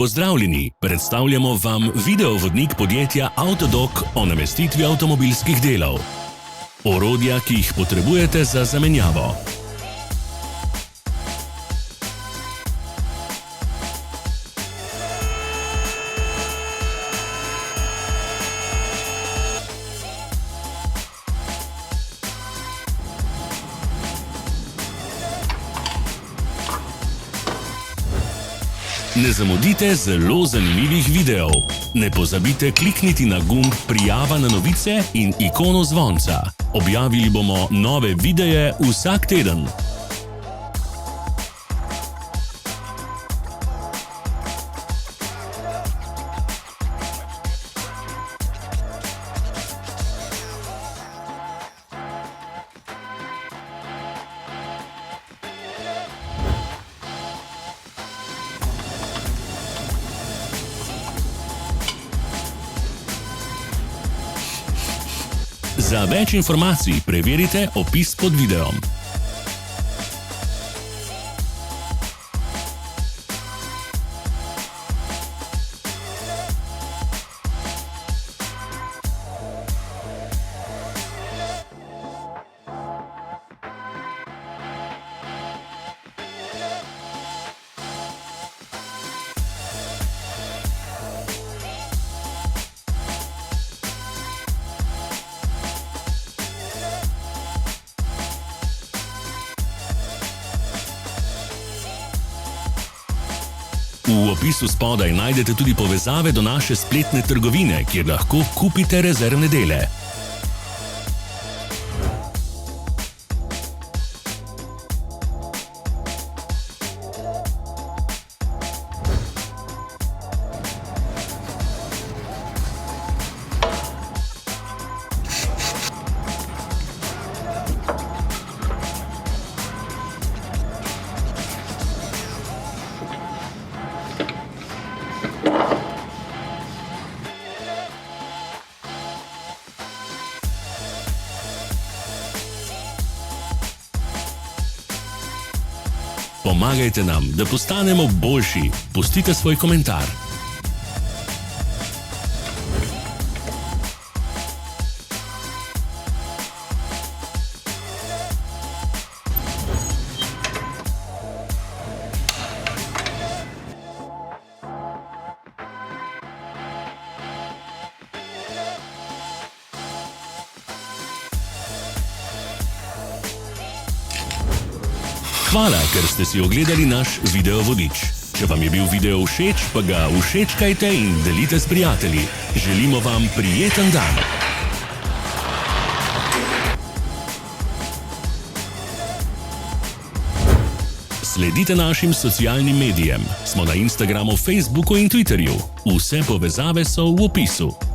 Pozdravljeni, predstavljamo vam videovodnik podjetja Avtodok o namestitvi avtomobilskih delov. Orodja, ki jih potrebujete za zamenjavo. Ne zamudite zelo zanimivih videov. Ne pozabite klikniti na gumb Prijava na novice in ikono zvonca. Objavili bomo nove videe vsak teden. Za več informacij preverite opis pod videom. V opisu spodaj najdete tudi povezave do naše spletne trgovine, kjer lahko kupite rezervne dele. Pomagajte nam, da postanemo boljši. Pustite svoj komentar. Hvala, ker ste si ogledali naš videovodič. Če vam je bil video všeč, pa ga všečkajte in delite s prijatelji. Želimo vam prijeten dan! Sledite našim socialnim medijem. Smo na Instagramu, Facebooku in Twitterju. Vse povezave so v opisu.